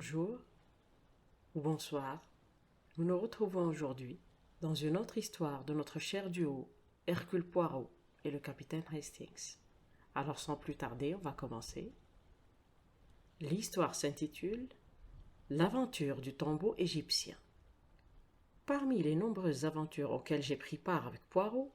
Bonjour ou bonsoir. Nous nous retrouvons aujourd'hui dans une autre histoire de notre cher duo Hercule Poirot et le capitaine Hastings. Alors sans plus tarder, on va commencer. L'histoire s'intitule L'aventure du tombeau égyptien. Parmi les nombreuses aventures auxquelles j'ai pris part avec Poirot,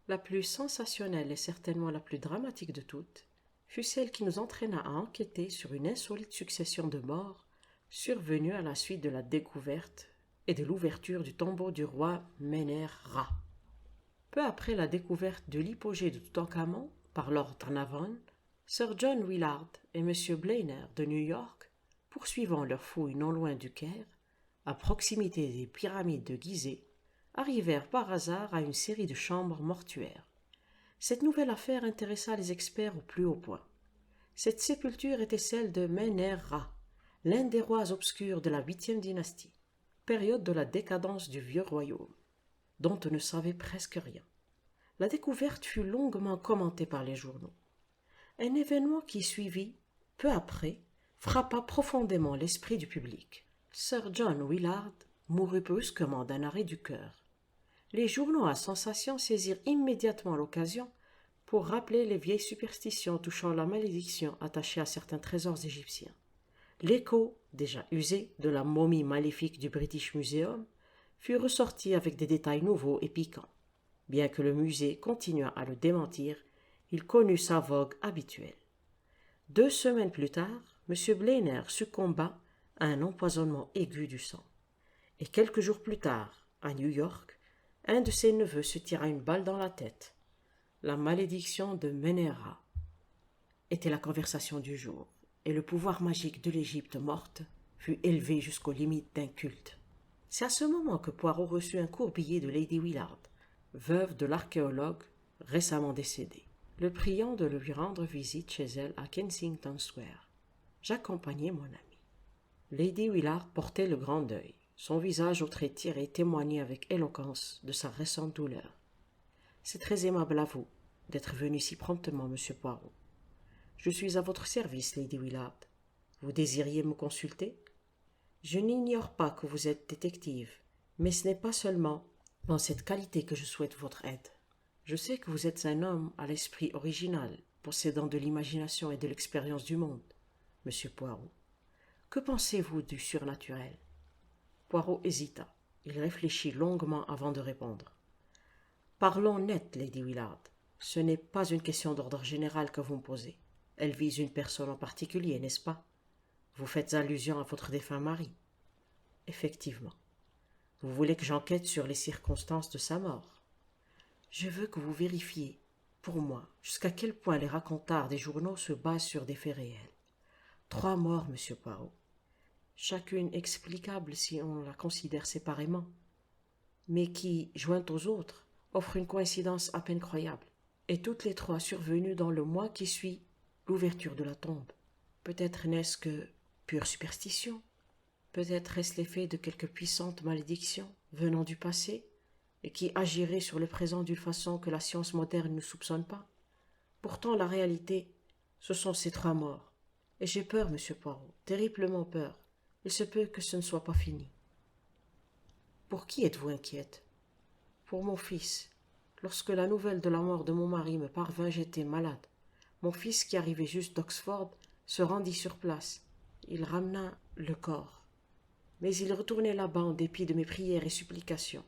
la plus sensationnelle et certainement la plus dramatique de toutes fut celle qui nous entraîna à enquêter sur une insolite succession de morts survenue à la suite de la découverte et de l'ouverture du tombeau du roi Ménère-Ra. Peu après la découverte de l'hypogée de Toutankhamon par Lord Glenarvan, Sir John Willard et M. Blainer de New York, poursuivant leurs fouilles non loin du Caire, à proximité des pyramides de Gizeh, arrivèrent par hasard à une série de chambres mortuaires. Cette nouvelle affaire intéressa les experts au plus haut point. Cette sépulture était celle de Ménère-Ra, l'un des rois obscurs de la 8e dynastie, période de la décadence du vieux royaume, dont on ne savait presque rien. La découverte fut longuement commentée par les journaux. Un événement qui suivit, peu après, frappa profondément l'esprit du public. Sir John Willard mourut brusquement d'un arrêt du cœur. Les journaux à sensation saisirent immédiatement l'occasion pour rappeler les vieilles superstitions touchant la malédiction attachée à certains trésors égyptiens. L'écho, déjà usé, de la momie maléfique du British Museum fut ressorti avec des détails nouveaux et piquants. Bien que le musée continuât à le démentir, il connut sa vogue habituelle. 2 semaines plus tard, M. Blainer succomba à un empoisonnement aigu du sang. Et quelques jours plus tard, à New York, un de ses neveux se tira une balle dans la tête. La malédiction de Ménère-Ra était la conversation du jour, et le pouvoir magique de l'Égypte morte fut élevé jusqu'aux limites d'un culte. C'est à ce moment que Poirot reçut un court billet de Lady Willard, veuve de l'archéologue récemment décédé, le priant de lui rendre visite chez elle à Kensington Square. J'accompagnai mon ami. Lady Willard portait le grand deuil. Son visage aux traits tirés témoignait avec éloquence de sa récente douleur. « C'est très aimable à vous d'être venu si promptement, monsieur Poirot. Je suis à votre service, Lady Willard. Vous désiriez me consulter? Je n'ignore pas que vous êtes détective, mais ce n'est pas seulement dans cette qualité que je souhaite votre aide. Je sais que vous êtes un homme à l'esprit original, possédant de l'imagination et de l'expérience du monde, monsieur Poirot. Que pensez-vous du surnaturel? » Poirot hésita. Il réfléchit longuement avant de répondre. « Parlons net, Lady Willard. Ce n'est pas une question d'ordre général que vous me posez. Elle vise une personne en particulier, n'est-ce pas? Vous faites allusion à votre défunt mari. » « Effectivement. Vous voulez que j'enquête sur les circonstances de sa mort? Je veux que vous vérifiez, pour moi, jusqu'à quel point les racontars des journaux se basent sur des faits réels. 3 morts, monsieur Poirot. Chacune explicable si on la considère séparément, mais qui, jointes aux autres, offrent une coïncidence à peine croyable, et toutes les 3 survenues dans le mois qui suit l'ouverture de la tombe. Peut-être n'est-ce que pure superstition, peut-être est-ce l'effet de quelque puissante malédiction venant du passé, et qui agirait sur le présent d'une façon que la science moderne ne soupçonne pas. Pourtant, la réalité, ce sont ces 3 morts, et j'ai peur, monsieur Poirot, terriblement peur. Il se peut que ce ne soit pas fini. Pour qui êtes-vous inquiète? Pour mon fils. Lorsque la nouvelle de la mort de mon mari me parvint, j'étais malade. Mon fils, qui arrivait juste d'Oxford, se rendit sur place. Il ramena le corps. Mais il retournait là-bas en dépit de mes prières et supplications.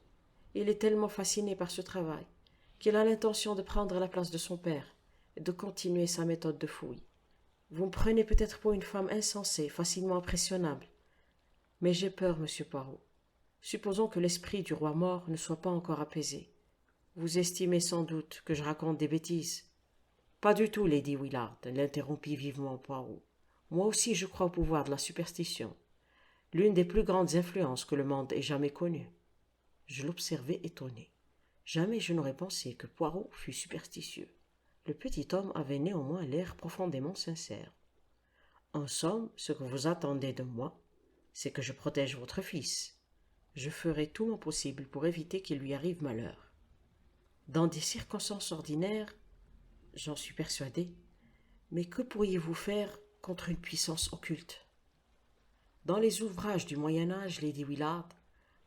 Il est tellement fasciné par ce travail qu'il a l'intention de prendre la place de son père et de continuer sa méthode de fouille. Vous me prenez peut-être pour une femme insensée, facilement impressionnable. Mais j'ai peur, monsieur Poirot. Supposons que l'esprit du roi mort ne soit pas encore apaisé. Vous estimez sans doute que je raconte des bêtises. Pas du tout, Lady Willard, l'interrompit vivement Poirot. Moi aussi je crois au pouvoir de la superstition, l'une des plus grandes influences que le monde ait jamais connues. Je l'observai étonné. Jamais je n'aurais pensé que Poirot fût superstitieux. Le petit homme avait néanmoins l'air profondément sincère. En somme, ce que vous attendez de moi, c'est que je protège votre fils. Je ferai tout mon possible pour éviter qu'il lui arrive malheur. Dans des circonstances ordinaires, j'en suis persuadé, mais que pourriez-vous faire contre une puissance occulte? Dans les ouvrages du Moyen-Âge, Lady Willard,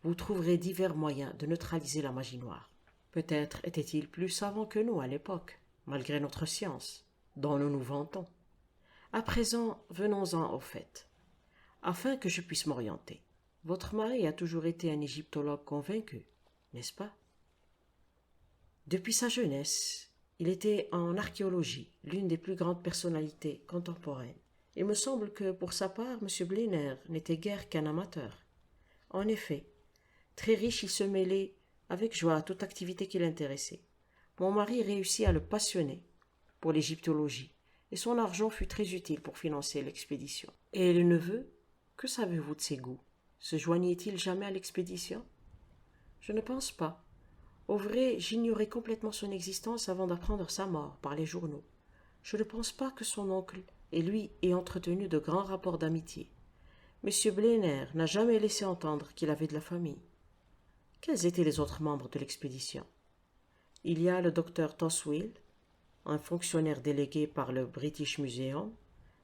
vous trouverez divers moyens de neutraliser la magie noire. Peut-être était-il plus savant que nous à l'époque, malgré notre science, dont nous nous vantons. À présent, venons-en au fait. Afin que je puisse m'orienter, votre mari a toujours été un égyptologue convaincu, n'est-ce pas? Depuis sa jeunesse, il était en archéologie l'une des plus grandes personnalités contemporaines. Il me semble que, pour sa part, M. Blenner n'était guère qu'un amateur. En effet, très riche, il se mêlait avec joie à toute activité qui l'intéressait. Mon mari réussit à le passionner pour l'égyptologie, et son argent fut très utile pour financer l'expédition. Et le neveu, que savez-vous de ses goûts? Se joignait-il jamais à l'expédition? Je ne pense pas. Au vrai, j'ignorais complètement son existence avant d'apprendre sa mort par les journaux. Je ne pense pas que son oncle et lui aient entretenu de grands rapports d'amitié. M. Blenner n'a jamais laissé entendre qu'il avait de la famille. Quels étaient les autres membres de l'expédition? Il y a le docteur Toswell, un fonctionnaire délégué par le British Museum,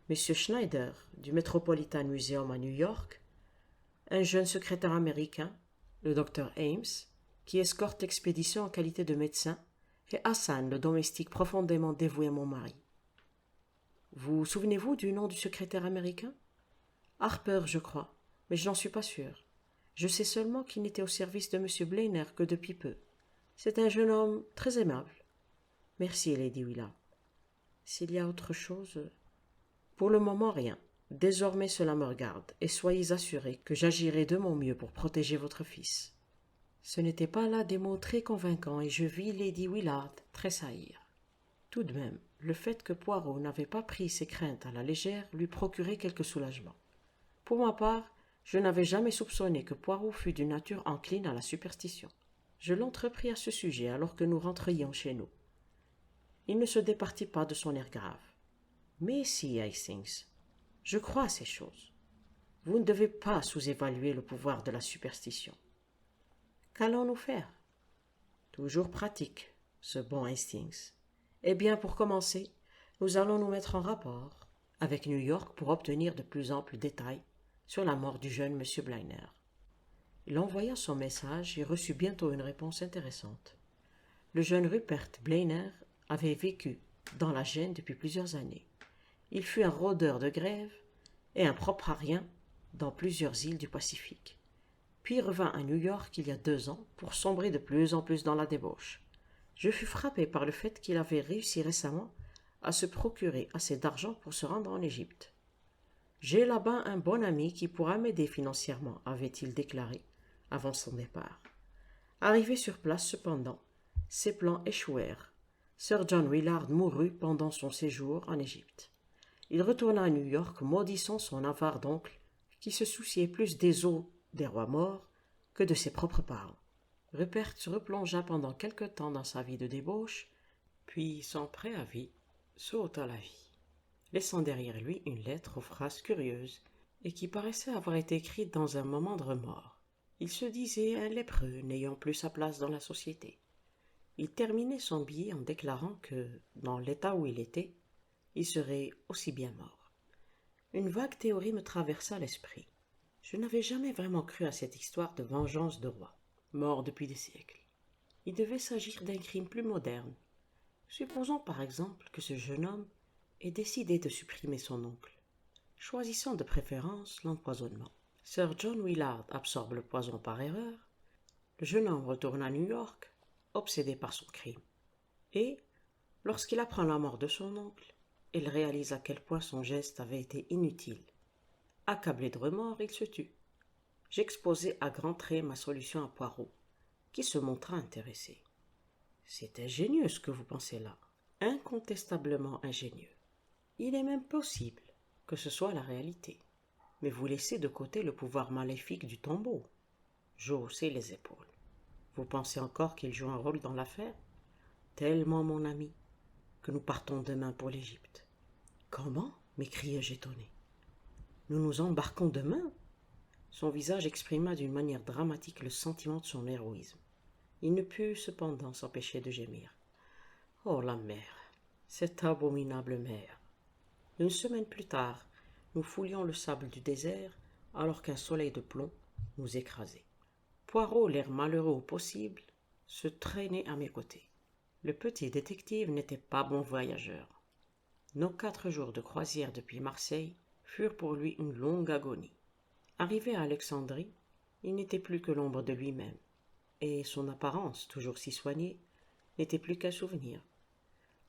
M. Schneider du Metropolitan Museum à New York, un jeune secrétaire américain, le docteur Ames, qui escorte l'expédition en qualité de médecin, et Hassan, le domestique profondément dévoué à mon mari. Vous souvenez-vous du nom du secrétaire américain? Harper, je crois, mais je n'en suis pas sûr. Je sais seulement qu'il n'était au service de M. Blenner que depuis peu. C'est un jeune homme très aimable. Merci, Lady Willard. S'il y a autre chose... Pour le moment, rien. Désormais, cela me regarde, et soyez assurés que j'agirai de mon mieux pour protéger votre fils. Ce n'étaient pas là des mots très convaincants, et je vis Lady Willard tressaillir. Tout de même, le fait que Poirot n'avait pas pris ses craintes à la légère lui procurait quelque soulagement. Pour ma part, je n'avais jamais soupçonné que Poirot fût d'une nature encline à la superstition. Je l'entrepris à ce sujet alors que nous rentrions chez nous. Il ne se départit pas de son air grave. Mais si, Hastings, je crois à ces choses. Vous ne devez pas sous-évaluer le pouvoir de la superstition. Qu'allons-nous faire? Toujours pratique, ce bon Hastings. Eh bien, pour commencer, nous allons nous mettre en rapport avec New York pour obtenir de plus amples détails sur la mort du jeune M. Blenner. Il envoya son message et reçut bientôt une réponse intéressante. Le jeune Rupert Blenner avait vécu dans la gêne depuis plusieurs années. Il fut un rôdeur de grève et un propre à rien dans plusieurs îles du Pacifique. Puis revint à New York il y a 2 ans pour sombrer de plus en plus dans la débauche. Je fus frappé par le fait qu'il avait réussi récemment à se procurer assez d'argent pour se rendre en Égypte. « J'ai là-bas un bon ami qui pourra m'aider financièrement, avait-il déclaré avant son départ. Arrivé sur place cependant, ses plans échouèrent. Sir John Willard mourut pendant son séjour en Égypte. Il retourna à New York maudissant son avare d'oncle qui se souciait plus des os des rois morts que de ses propres parents. Rupert se replongea pendant quelque temps dans sa vie de débauche, puis, sans préavis, sauta la vie, laissant derrière lui une lettre aux phrases curieuses et qui paraissait avoir été écrite dans un moment de remords. Il se disait un lépreux n'ayant plus sa place dans la société. Il terminait son billet en déclarant que, dans l'état où il était, il serait aussi bien mort. Une vague théorie me traversa l'esprit. Je n'avais jamais vraiment cru à cette histoire de vengeance de roi, mort depuis des siècles. Il devait s'agir d'un crime plus moderne. Supposons par exemple que ce jeune homme ait décidé de supprimer son oncle, choisissant de préférence l'empoisonnement. Sir John Willard absorbe le poison par erreur. Le jeune homme retourne à New York, obsédé par son crime. Et, lorsqu'il apprend la mort de son oncle, il réalise à quel point son geste avait été inutile. Accablé de remords, il se tue. J'exposai à grands traits ma solution à Poirot, qui se montra intéressé. C'est ingénieux ce que vous pensez là, incontestablement ingénieux. Il est même possible que ce soit la réalité, mais vous laissez de côté le pouvoir maléfique du tombeau. Je haussai les épaules. Vous pensez encore qu'il joue un rôle dans l'affaire? Tellement, mon ami, que nous partons demain pour l'Égypte. Comment? M'écriai-je étonné. Nous nous embarquons demain? Son visage exprima d'une manière dramatique le sentiment de son héroïsme. Il ne put cependant s'empêcher de gémir. Oh, la mer, cette abominable mer! 1 semaine plus tard, nous foulions le sable du désert alors qu'un soleil de plomb nous écrasait. Poirot, l'air malheureux au possible, se traînait à mes côtés. Le petit détective n'était pas bon voyageur. Nos 4 jours de croisière depuis Marseille furent pour lui une longue agonie. Arrivé à Alexandrie, il n'était plus que l'ombre de lui-même, et son apparence, toujours si soignée, n'était plus qu'un souvenir.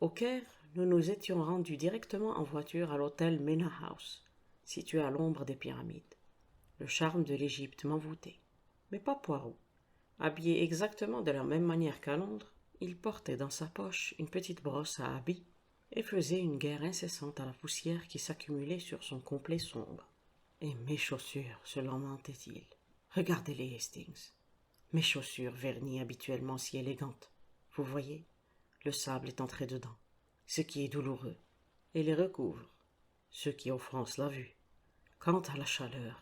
Au Caire, nous nous étions rendus directement en voiture à l'hôtel Mena House, situé à l'ombre des pyramides. Le charme de l'Égypte m'envoûtait, mais pas Poirot. Habillé exactement de la même manière qu'à Londres, il portait dans sa poche une petite brosse à habits et faisait une guerre incessante à la poussière qui s'accumulait sur son complet sombre. Et mes chaussures, se lamentait-il. Regardez-les, Hastings. Mes chaussures vernies habituellement si élégantes. Vous voyez, le sable est entré dedans, ce qui est douloureux, et les recouvre, ce qui offense la vue. Quant à la chaleur,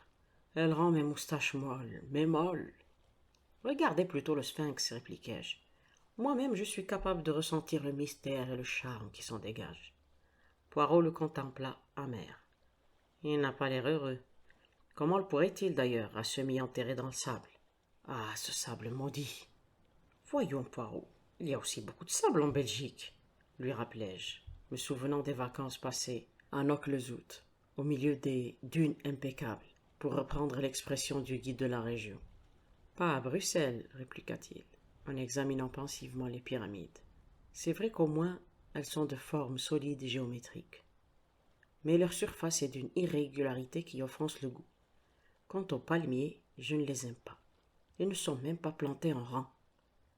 elle rend mes moustaches molles, mais molles. Regardez plutôt le sphinx, répliquai-je. Moi-même je suis capable de ressentir le mystère et le charme qui s'en dégagent. Poirot le contempla, amer. Il n'a pas l'air heureux. Comment le pourrait-il d'ailleurs, à semi enterré dans le sable? Ah, ce sable maudit! Voyons, Poirot, il y a aussi beaucoup de sable en Belgique, lui rappelai-je, me souvenant des vacances passées à Noc-le-Zout, au milieu des dunes impeccables, pour reprendre l'expression du guide de la région. Pas à Bruxelles, répliqua-t-il, en examinant pensivement les pyramides. C'est vrai qu'au moins elles sont de forme solide et géométrique. Mais leur surface est d'une irrégularité qui offense le goût. Quant aux palmiers, je ne les aime pas. Ils ne sont même pas plantés en rang.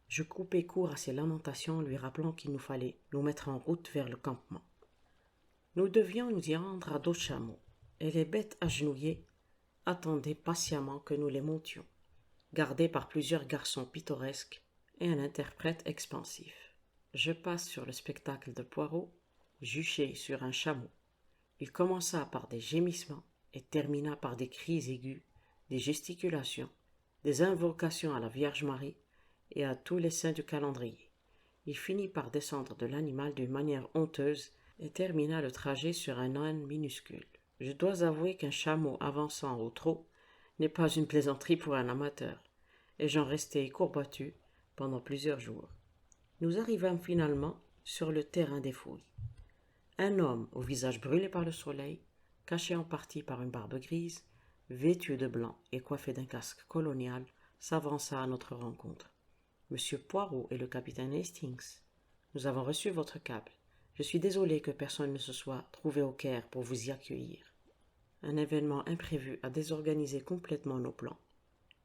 Je coupai court à ses lamentations, lui rappelant qu'il nous fallait nous mettre en route vers le campement. Nous devions nous y rendre à dos de chameau, et les bêtes agenouillées attendaient patiemment que nous les montions, gardés par plusieurs garçons pittoresques et un interprète expansif. Je passe sur le spectacle de Poirot, juché sur un chameau. Il commença par des gémissements et termina par des cris aigus, des gesticulations, des invocations à la Vierge Marie et à tous les saints du calendrier. Il finit par descendre de l'animal d'une manière honteuse et termina le trajet sur un âne minuscule. Je dois avouer qu'un chameau avançant au trot n'est pas une plaisanterie pour un amateur, et j'en restai courbattu pendant plusieurs jours. Nous arrivâmes finalement sur le terrain des fouilles. Un homme au visage brûlé par le soleil, caché en partie par une barbe grise, vêtu de blanc et coiffé d'un casque colonial, s'avança à notre rencontre. Monsieur Poirot et le capitaine Hastings, nous avons reçu votre câble. Je suis désolé que personne ne se soit trouvé au Caire pour vous y accueillir. Un événement imprévu a désorganisé complètement nos plans.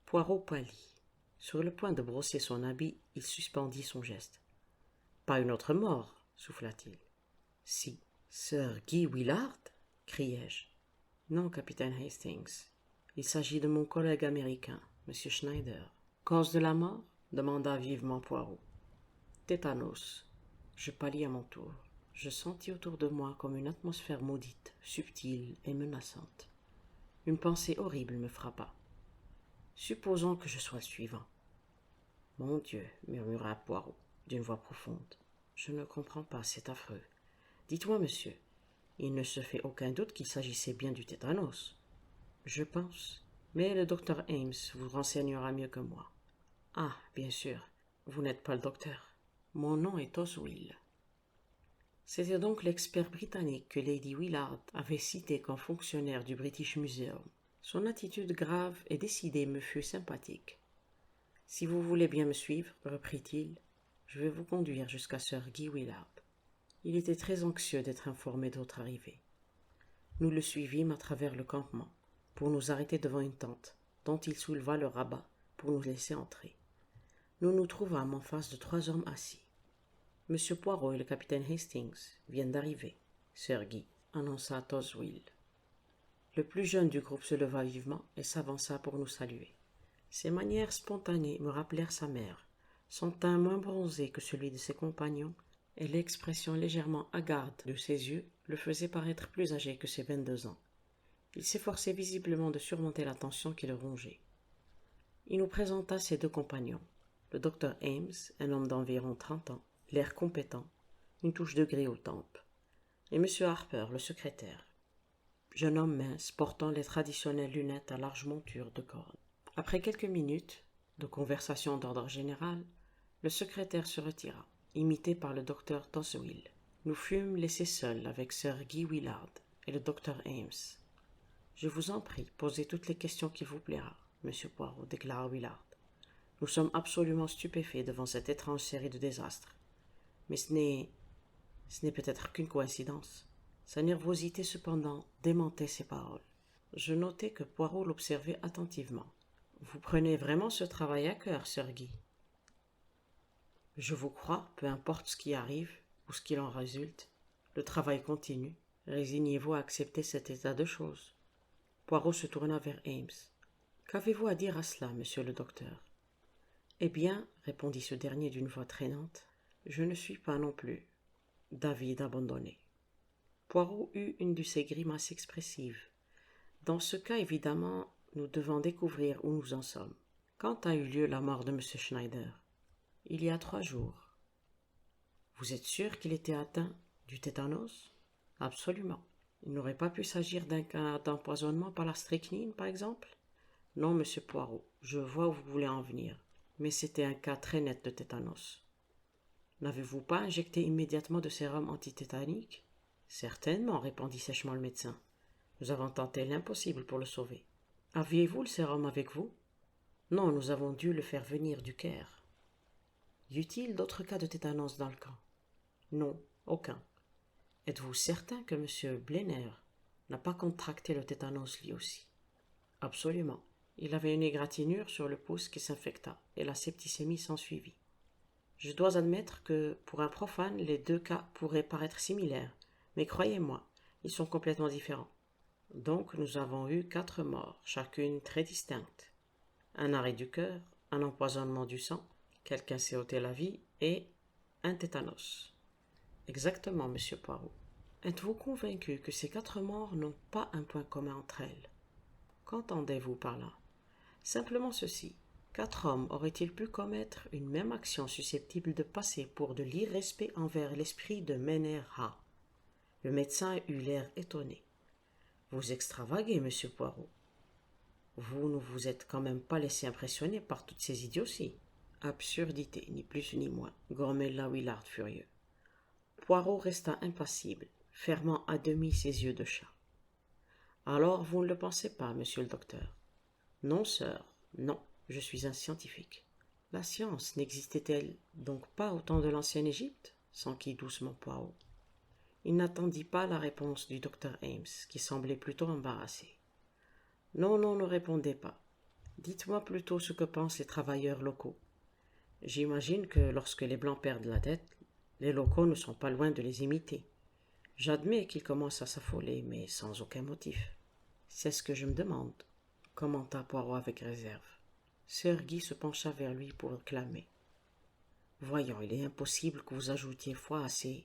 Poirot pâlit. Sur le point de brosser son habit, il suspendit son geste. Pas une autre mort, souffla-t-il. Si. Sir Guy Willard? Criai-je. Non, capitaine Hastings. Il s'agit de mon collègue américain, M. Schneider. Cause de la mort? Demanda vivement Poirot. Tétanos. Je pâlis à mon tour. Je sentis autour de moi comme une atmosphère maudite, subtile et menaçante. Une pensée horrible me frappa. Supposons que je sois le suivant. Mon Dieu, murmura Poirot, d'une voix profonde. Je ne comprends pas, c'est affreux. Dites-moi, monsieur, il ne se fait aucun doute qu'il s'agissait bien du tétanos. Je pense, mais le docteur Ames vous renseignera mieux que moi. Ah, bien sûr, vous n'êtes pas le docteur. Mon nom est Oswell. C'était donc l'expert britannique que Lady Willard avait cité comme fonctionnaire du British Museum. Son attitude grave et décidée me fut sympathique. Si vous voulez bien me suivre, reprit-il, je vais vous conduire jusqu'à Sir Guy Willard. Il était très anxieux d'être informé de votre arrivée. Nous le suivîmes à travers le campement, pour nous arrêter devant une tente, dont il souleva le rabat pour nous laisser entrer. Nous nous trouvâmes en face de 3 hommes assis. Monsieur Poirot et le capitaine Hastings viennent d'arriver, Sir Guy, annonça Oswell. Le plus jeune du groupe se leva vivement et s'avança pour nous saluer. Ses manières spontanées me rappelèrent sa mère, son teint moins bronzé que celui de ses compagnons, et l'expression légèrement hagarde de ses yeux le faisait paraître plus âgé que ses 22 ans. Il s'efforçait visiblement de surmonter la tension qui le rongeait. Il nous présenta ses 2 compagnons, le docteur Ames, un homme d'environ 30 ans, l'air compétent, une touche de gris aux tempes, et M. Harper, le secrétaire. jeune homme mince portant les traditionnelles lunettes à large monture de corne. Après quelques minutes de conversation d'ordre général, le secrétaire se retira, imité par le docteur Toswell. Nous fûmes laissés seuls avec Sir Guy Willard et le docteur Ames. « Je vous en prie, posez toutes les questions qui vous plaira, monsieur Poirot, déclara Willard. Nous sommes absolument stupéfaits devant cette étrange série de désastres. Mais ce n'est peut-être qu'une coïncidence. » Sa nervosité, cependant, démentait ses paroles. Je notai que Poirot l'observait attentivement. « Vous prenez vraiment ce travail à cœur, Sir Guy. »« Je vous crois, peu importe ce qui arrive ou ce qu'il en résulte. Le travail continue. Résignez-vous à accepter cet état de choses. » Poirot se tourna vers Ames. « Qu'avez-vous à dire à cela, monsieur le docteur ?»« Eh bien, répondit ce dernier d'une voix traînante, je ne suis pas non plus d'avis d'abandonner. » Poirot eut une de ces grimaces expressives. Dans ce cas, évidemment, nous devons découvrir où nous en sommes. Quand a eu lieu la mort de M. Schneider? Il y a 3 jours. Vous êtes sûr qu'il était atteint du tétanos? Absolument. Il n'aurait pas pu s'agir d'un cas d'empoisonnement par la strychnine, par exemple? Non, monsieur Poirot, je vois où vous voulez en venir, mais c'était un cas très net de tétanos. N'avez-vous pas injecté immédiatement de sérum antitétanique? Certainement, répondit sèchement le médecin. Nous avons tenté l'impossible pour le sauver. Aviez-vous le sérum avec vous? Non, nous avons dû le faire venir du Caire. Y eut-il d'autres cas de tétanos dans le camp? Non, aucun. Êtes-vous certain que M. Blenner n'a pas contracté le tétanos lui aussi? Absolument. Il avait une égratignure sur le pouce qui s'infecta, et la septicémie s'ensuivit. Je dois admettre que, pour un profane, les 2 cas pourraient paraître similaires, mais croyez-moi, ils sont complètement différents. Donc nous avons eu 4 morts, chacune très distincte. Un arrêt du cœur, un empoisonnement du sang, quelqu'un s'est ôté la vie, et un tétanos. Exactement, monsieur Poirot. Êtes-vous convaincu que ces 4 morts n'ont pas un point commun entre elles? Qu'entendez-vous par là? Simplement ceci. 4 hommes auraient-ils pu commettre une même action susceptible de passer pour de l'irrespect envers l'esprit de Mener Ha? Le médecin eut l'air étonné. Vous extravaguez, monsieur Poirot. Vous ne vous êtes quand même pas laissé impressionner par toutes ces idioties. Absurdité, ni plus ni moins, grommela Willard furieux. Poirot resta impassible, fermant à demi ses yeux de chat. Alors vous ne le pensez pas, monsieur le docteur? Non, sir, non, je suis un scientifique. La science n'existait-elle donc pas au temps de l'ancienne Égypte? S'enquit doucement Poirot. Il n'attendit pas la réponse du docteur Ames, qui semblait plutôt embarrassé. Non, ne répondez pas. Dites-moi plutôt ce que pensent les travailleurs locaux. J'imagine que lorsque les Blancs perdent la tête, les locaux ne sont pas loin de les imiter. J'admets qu'ils commencent à s'affoler, mais sans aucun motif. C'est ce que je me demande, commenta Poirot avec réserve. Sir Guy se pencha vers lui pour clamer. Voyons, il est impossible que vous ajoutiez foi à ces...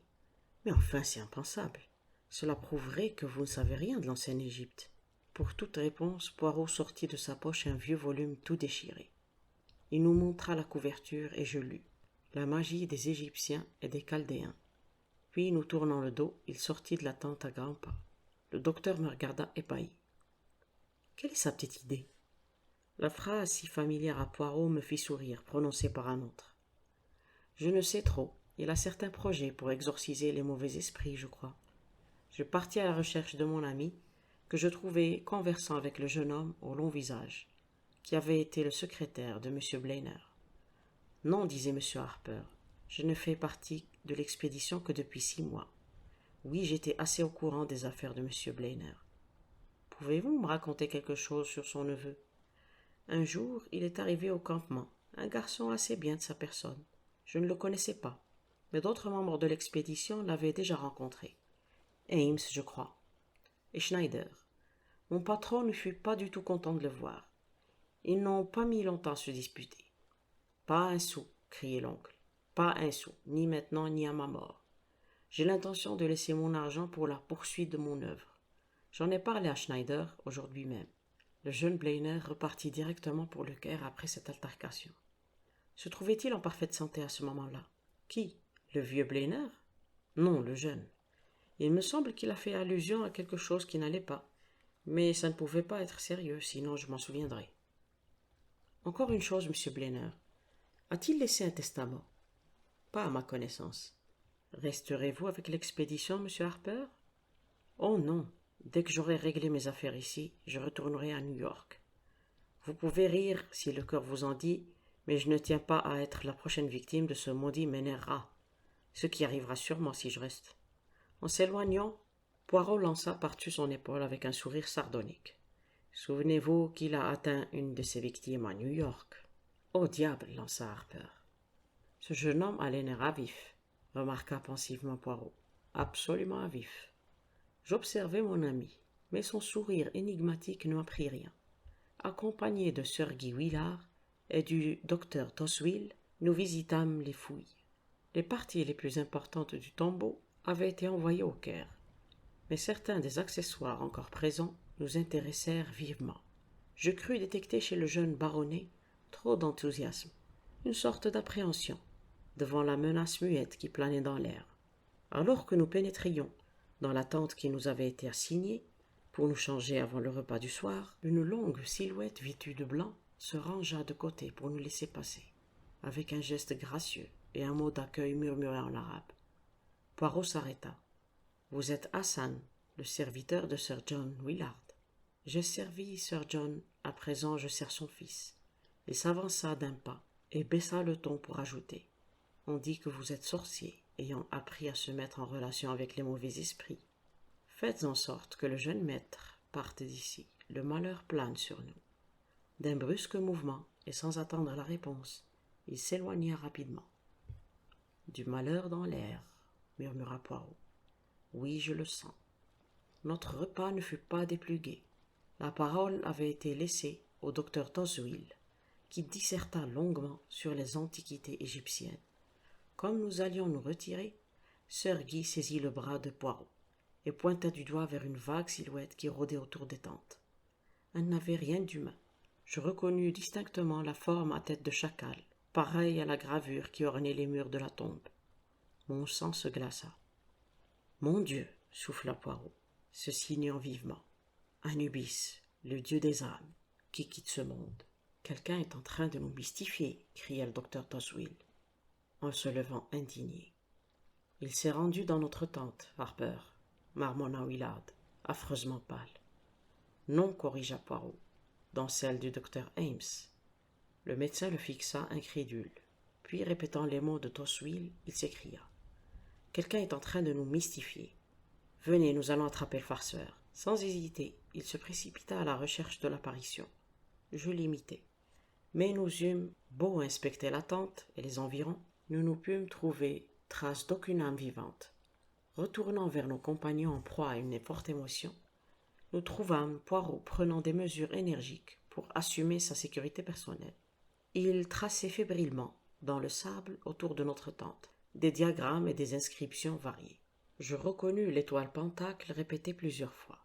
Mais enfin, c'est impensable. Cela prouverait que vous ne savez rien de l'ancienne Égypte. Pour toute réponse, Poirot sortit de sa poche un vieux volume tout déchiré. Il nous montra la couverture et je lus. La magie des Égyptiens et des Chaldéens. Puis, nous tournant le dos, il sortit de la tente à grands pas. Le docteur me regarda ébahi. Quelle est sa petite idée? La phrase si familière à Poirot me fit sourire, prononcée par un autre. Je ne sais trop. Il a certains projets pour exorciser les mauvais esprits, je crois. Je partis à la recherche de mon ami, que je trouvai conversant avec le jeune homme au long visage, qui avait été le secrétaire de M. Blenner. Non, disait M. Harper, je ne fais partie de l'expédition que depuis 6 mois. Oui, j'étais assez au courant des affaires de M. Blenner. Pouvez-vous me raconter quelque chose sur son neveu? Un jour, il est arrivé au campement, un garçon assez bien de sa personne. Je ne le connaissais pas, mais d'autres membres de l'expédition l'avaient déjà rencontré. Ames, je crois. Et Schneider. Mon patron ne fut pas du tout content de le voir. Ils n'ont pas mis longtemps à se disputer. Pas un sou, criait l'oncle. Pas un sou, ni maintenant ni à ma mort. J'ai l'intention de laisser mon argent pour la poursuite de mon œuvre. J'en ai parlé à Schneider aujourd'hui même. Le jeune Blenner repartit directement pour le Caire après cette altercation. Se trouvait-il en parfaite santé à ce moment-là? Qui? Le vieux Blenner? Non, le jeune. Il me semble qu'il a fait allusion à quelque chose qui n'allait pas, Mais ça ne pouvait pas être sérieux, sinon je m'en souviendrais. Encore une chose, monsieur Blenner. A-t-il laissé un testament? Pas à ma connaissance. Resterez-vous avec l'expédition, monsieur Harper? Oh non. Dès que j'aurai réglé mes affaires ici, je retournerai à New York. Vous pouvez rire si le cœur vous en dit, mais je ne tiens pas à être la prochaine victime de ce maudit Menera, ce qui arrivera sûrement si je reste. En s'éloignant, Poirot lança par-dessus son épaule avec un sourire sardonique. Souvenez-vous qu'il a atteint une de ses victimes à New York. Au diable, lança Harper. Ce jeune homme a les nerfs à vif, remarqua pensivement Poirot. Absolument à vif. J'observai mon ami, mais son sourire énigmatique ne m'apprit rien. Accompagné de Sir Guy Willard et du docteur Toswell, nous visitâmes les fouilles. Les parties les plus importantes du tombeau avaient été envoyées au Caire, mais certains des accessoires encore présents nous intéressèrent vivement. Je crus détecter chez le jeune baronnet trop d'enthousiasme, une sorte d'appréhension devant la menace muette qui planait dans l'air. Alors que nous pénétrions dans la tente qui nous avait été assignée, pour nous changer avant le repas du soir, une longue silhouette vêtue de blanc se rangea de côté pour nous laisser passer, avec un geste gracieux et un mot d'accueil murmuré en arabe. Poirot s'arrêta. « Vous êtes Hassan, le serviteur de Sir John Willard. »« J'ai servi Sir John, à présent je sers son fils. » Il s'avança d'un pas et baissa le ton pour ajouter. « On dit que vous êtes sorcier, ayant appris à se mettre en relation avec les mauvais esprits. Faites en sorte que le jeune maître parte d'ici. Le malheur plane sur nous. » D'un brusque mouvement, et sans attendre la réponse, il s'éloigna rapidement. « Du malheur dans l'air, » murmura Poirot. « Oui, je le sens. » Notre repas ne fut pas des plus gais. La parole avait été laissée au docteur Toswell, qui disserta longuement sur les antiquités égyptiennes. Comme nous allions nous retirer, Sir Guy saisit le bras de Poirot et pointa du doigt vers une vague silhouette qui rôdait autour des tentes. Elle n'avait rien d'humain. Je reconnus distinctement la forme à tête de chacal, pareille à la gravure qui ornait les murs de la tombe. Mon sang se glaça. « Mon Dieu !» souffla Poirot, se signant vivement. « Anubis, le dieu des âmes, qui quitte ce monde. »« Quelqu'un est en train de nous mystifier, » cria le docteur Toswell, en se levant indigné. « Il s'est rendu dans notre tente, Harper, » marmonna Willard, affreusement pâle. « Non, corrigea Poirot, dans celle du docteur Ames. » Le médecin le fixa incrédule, puis répétant les mots de Toswell, il s'écria. « Quelqu'un est en train de nous mystifier. Venez, nous allons attraper le farceur. » Sans hésiter, il se précipita à la recherche de l'apparition. Je l'imitai. Mais nous eûmes beau inspecter la tente et les environs, nous ne pûmes trouver trace d'aucune âme vivante. Retournant vers nos compagnons en proie à une forte émotion, nous trouvâmes Poirot prenant des mesures énergiques pour assumer sa sécurité personnelle. Il traçait fébrilement, dans le sable autour de notre tente, des diagrammes et des inscriptions variées. Je reconnus l'étoile pentacle répétée plusieurs fois.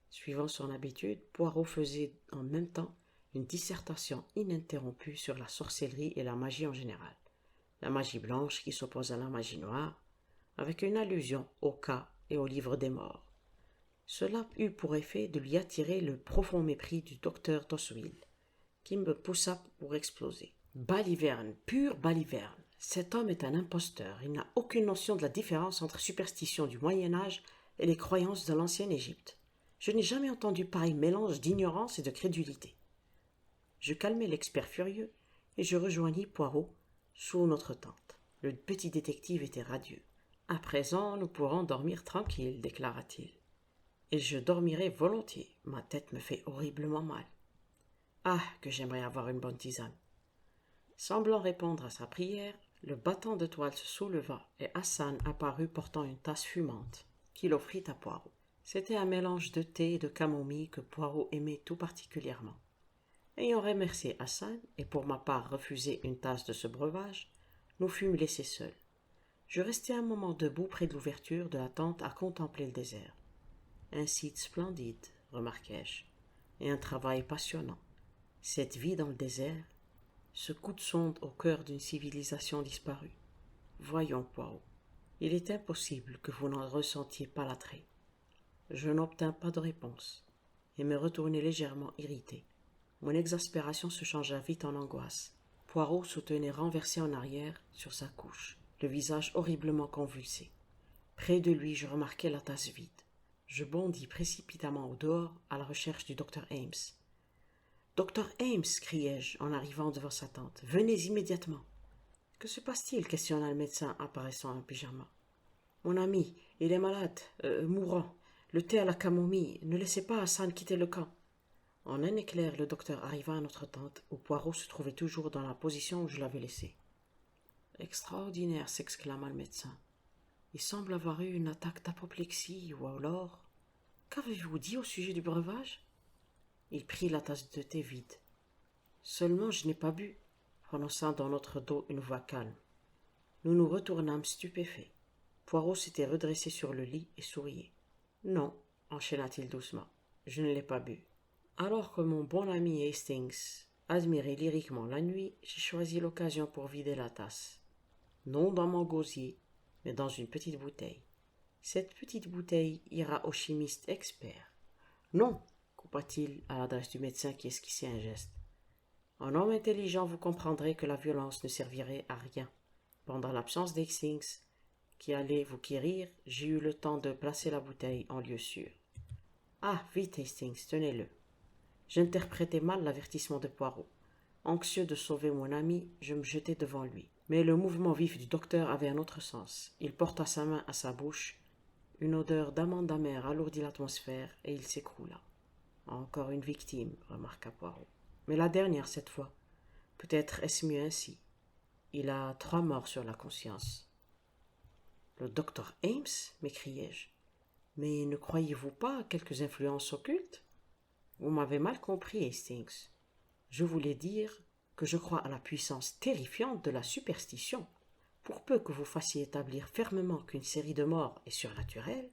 Suivant son habitude, Poirot faisait en même temps une dissertation ininterrompue sur la sorcellerie et la magie en général. La magie blanche qui s'oppose à la magie noire, avec une allusion au cas et au livre des morts. Cela eut pour effet de lui attirer le profond mépris du docteur Toswell, qui me poussa pour exploser. « Baliverne, pure baliverne. Cet homme est un imposteur. Il n'a aucune notion de la différence entre superstition du Moyen-Âge et les croyances de l'ancienne Égypte. Je n'ai jamais entendu pareil mélange d'ignorance et de crédulité. » Je calmai l'expert furieux et je rejoignis Poirot sous notre tente. Le petit détective était radieux. « À présent, nous pourrons dormir tranquille, déclara-t-il. Et je dormirai volontiers. Ma tête me fait horriblement mal. Ah, que j'aimerais avoir une bonne tisane. » Semblant répondre à sa prière, le battant de toile se souleva et Hassan apparut portant une tasse fumante, qu'il offrit à Poirot. C'était un mélange de thé et de camomille que Poirot aimait tout particulièrement. Ayant remercié Hassan et pour ma part refusé une tasse de ce breuvage, nous fûmes laissés seuls. Je restai un moment debout près de l'ouverture de la tente à contempler le désert. Un site splendide, remarquai-je, et un travail passionnant. Cette vie dans le désert, ce coup de sonde au cœur d'une civilisation disparue. Voyons, Poirot, il est impossible que vous n'en ressentiez pas l'attrait. Je n'obtins pas de réponse. et me retournai légèrement irrité. Mon exaspération se changea vite en angoisse. Poirot se tenait renversé en arrière sur sa couche, le visage horriblement convulsé. Près de lui, je remarquai la tasse vide. Je bondis précipitamment au dehors à la recherche du docteur Ames. « Docteur Ames !» criai-je en arrivant devant sa tante. « Venez immédiatement !»« Que se passe-t-il » questionna le médecin apparaissant en pyjama. « Mon ami, il est malade, mourant. Le thé à la camomille, ne laissez pas Hassan quitter le camp. » En un éclair, le docteur arriva à notre tente, où Poirot se trouvait toujours dans la position où je l'avais laissé. « Extraordinaire » s'exclama le médecin. « Il semble avoir eu une attaque d'apoplexie, ou alors... Qu'avez-vous dit au sujet du breuvage ?» Il prit la tasse de thé vide. « Seulement je n'ai pas bu » prononça dans notre dos une voix calme. Nous nous retournâmes stupéfaits. Poirot s'était redressé sur le lit et souriait. « Non, enchaîna-t-il doucement, je ne l'ai pas bu. » Alors que mon bon ami Hastings admirait lyriquement la nuit, j'ai choisi l'occasion pour vider la tasse. Non dans mon gosier, mais dans une petite bouteille. Cette petite bouteille ira au chimiste expert. Non, coupa-t-il à l'adresse du médecin qui esquissait un geste. En homme intelligent, vous comprendrez que la violence ne servirait à rien. Pendant l'absence d'Hastings, qui allait vous quérir, j'ai eu le temps de placer la bouteille en lieu sûr. Ah, vite Hastings, tenez-le. J'interprétais mal l'avertissement de Poirot. Anxieux de sauver mon ami, je me jetai devant lui. Mais le mouvement vif du docteur avait un autre sens. Il porta sa main à sa bouche. Une odeur d'amande amère alourdit l'atmosphère et il s'écroula. Encore une victime, remarqua Poirot. Mais la dernière cette fois. Peut-être est-ce mieux ainsi. Il a 3 morts sur la conscience. Le docteur Ames, m'écriai-je. Mais ne croyez-vous pas à quelques influences occultes? Vous m'avez mal compris, Hastings. Je voulais dire que je crois à la puissance terrifiante de la superstition. Pour peu que vous fassiez établir fermement qu'une série de morts est surnaturelle,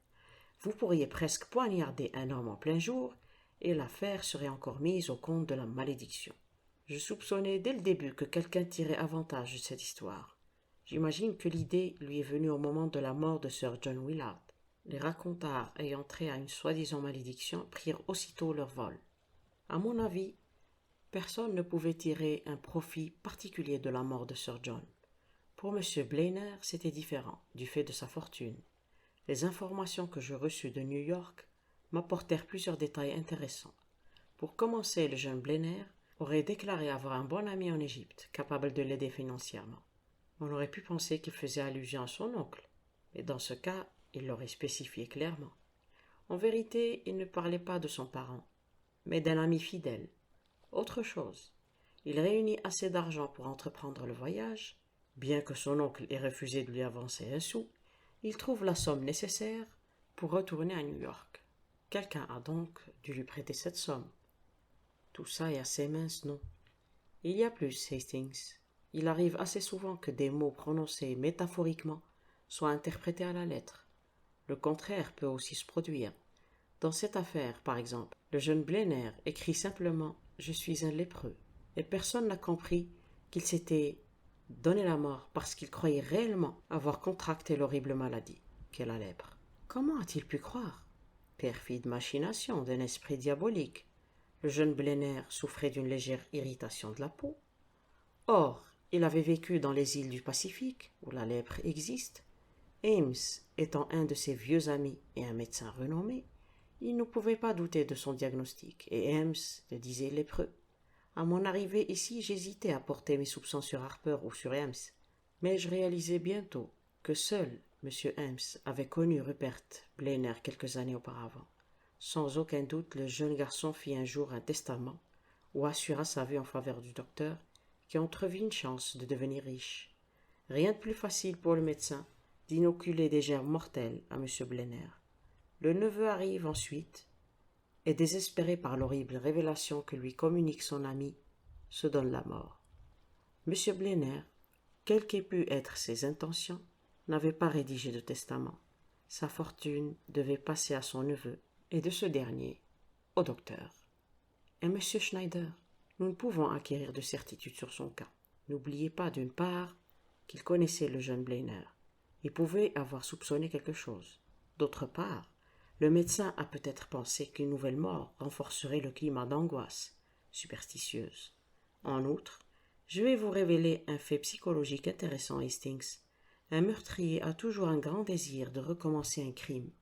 vous pourriez presque poignarder un homme en plein jour et l'affaire serait encore mise au compte de la malédiction. Je soupçonnais dès le début que quelqu'un tirait avantage de cette histoire. J'imagine que l'idée lui est venue au moment de la mort de Sir John Willard. Les racontars ayant trait à une soi-disant malédiction prirent aussitôt leur vol. À mon avis, personne ne pouvait tirer un profit particulier de la mort de Sir John. Pour M. Blainer, c'était différent, du fait de sa fortune. Les informations que je reçus de New York m'apportèrent plusieurs détails intéressants. Pour commencer, le jeune Blainer aurait déclaré avoir un bon ami en Égypte, capable de l'aider financièrement. On aurait pu penser qu'il faisait allusion à son oncle, mais dans ce cas, il l'aurait spécifié clairement. En vérité, il ne parlait pas de son parent, mais d'un ami fidèle. Autre chose, il réunit assez d'argent pour entreprendre le voyage. Bien que son oncle ait refusé de lui avancer un sou, il trouve la somme nécessaire pour retourner à New York. Quelqu'un a donc dû lui prêter cette somme. Tout ça est assez mince, non? Il y a plus, Hastings. Il arrive assez souvent que des mots prononcés métaphoriquement soient interprétés à la lettre. Le contraire peut aussi se produire. Dans cette affaire, par exemple, le jeune Blainer écrit simplement « Je suis un lépreux » et personne n'a compris qu'il s'était donné la mort parce qu'il croyait réellement avoir contracté l'horrible maladie qu'est la lèpre. Comment a-t-il pu croire? Perfide machination d'un esprit diabolique. Le jeune Blainer souffrait d'une légère irritation de la peau. Or, il avait vécu dans les îles du Pacifique, où la lèpre existe. Ames étant un de ses vieux amis et un médecin renommé, il ne pouvait pas douter de son diagnostic, et Ames le disait lépreux. À mon arrivée ici, j'hésitais à porter mes soupçons sur Harper ou sur Ames, mais je réalisai bientôt que seul M. Ames avait connu Rupert Blainer quelques années auparavant. Sans aucun doute, le jeune garçon fit un jour un testament ou assura sa vie en faveur du docteur, qui entrevit une chance de devenir riche. Rien de plus facile pour le médecin d'inoculer des germes mortels à M. Blainer. Le neveu arrive ensuite et, désespéré par l'horrible révélation que lui communique son ami, se donne la mort. M. Blainer, quelles qu'aient pu être ses intentions, n'avait pas rédigé de testament. Sa fortune devait passer à son neveu, et de ce dernier, au docteur. Et M. Schneider, nous ne pouvons acquérir de certitude sur son cas. N'oubliez pas, d'une part, qu'il connaissait le jeune Blainer et pouvait avoir soupçonné quelque chose. D'autre part, Le médecin a peut-être pensé qu'une nouvelle mort renforcerait le climat d'angoisse superstitieuse. En outre, je vais vous révéler un fait psychologique intéressant, Hastings. Un meurtrier a toujours un grand désir de recommencer un crime,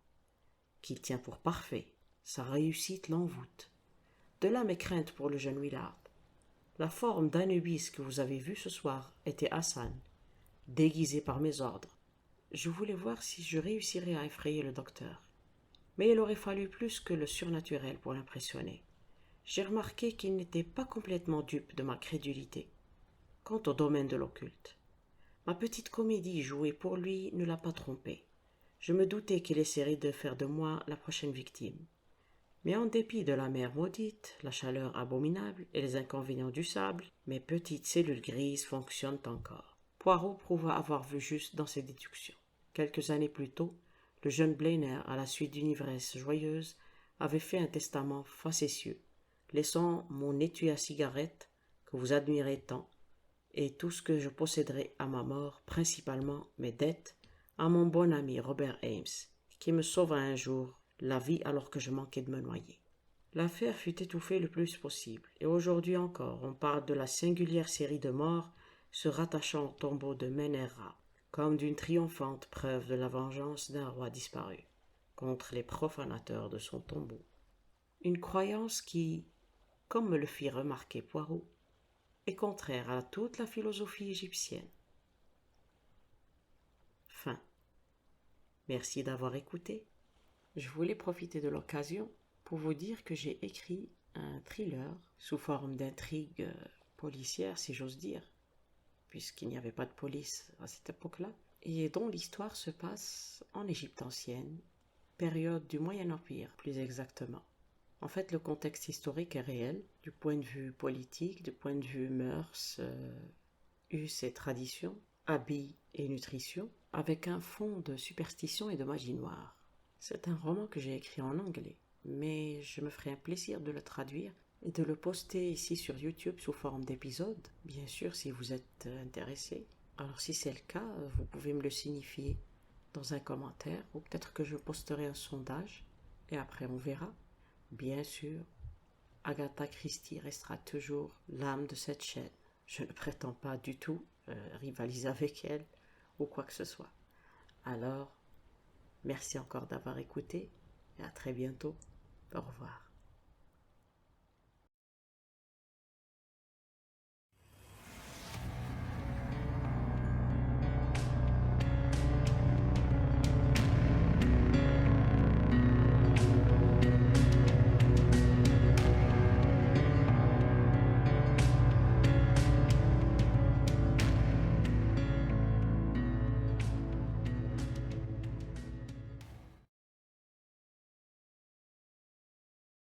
qu'il tient pour parfait. Sa réussite l'envoûte. De là mes craintes pour le jeune Willard. La forme d'Anubis que vous avez vue ce soir était Hassan, déguisé par mes ordres. Je voulais voir si je réussirais à effrayer le docteur. Mais il aurait fallu plus que le surnaturel pour l'impressionner. J'ai remarqué qu'il n'était pas complètement dupe de ma crédulité. Quant au domaine de l'occulte, ma petite comédie jouée pour lui ne l'a pas trompé. Je me doutais qu'il essaierait de faire de moi la prochaine victime. Mais en dépit de la mer maudite, la chaleur abominable et les inconvénients du sable, mes petites cellules grises fonctionnent encore. Poirot prouva avoir vu juste dans ses déductions. Quelques années plus tôt, le jeune Blainer, à la suite d'une ivresse joyeuse, avait fait un testament facétieux, laissant mon étui à cigarette, que vous admirez tant, et tout ce que je posséderai à ma mort, principalement mes dettes, à mon bon ami Robert Ames, qui me sauva un jour la vie alors que je manquais de me noyer. L'affaire fut étouffée le plus possible, et aujourd'hui encore on parle de la singulière série de morts se rattachant au tombeau de Menera, comme d'une triomphante preuve de la vengeance d'un roi disparu, contre les profanateurs de son tombeau. Une croyance qui, comme me le fit remarquer Poirot, est contraire à toute la philosophie égyptienne. Fin. Merci d'avoir écouté. Je voulais profiter de l'occasion pour vous dire que j'ai écrit un thriller sous forme d'intrigue policière, si j'ose dire, puisqu'il n'y avait pas de police à cette époque-là, et dont l'histoire se passe en Égypte ancienne, période du Moyen Empire plus exactement. En fait, le contexte historique est réel, du point de vue politique, du point de vue mœurs, us et traditions, habits et nutrition, avec un fond de superstition et de magie noire. C'est un roman que j'ai écrit en anglais, mais je me ferai un plaisir de le traduire et de le poster ici sur YouTube sous forme d'épisode, bien sûr si vous êtes intéressé. Alors si c'est le cas, vous pouvez me le signifier dans un commentaire, ou peut-être que je posterai un sondage, et après on verra. Bien sûr, Agatha Christie restera toujours l'âme de cette chaîne. Je ne prétends pas du tout rivaliser avec elle ou quoi que ce soit. Alors, merci encore d'avoir écouté et à très bientôt. Au revoir.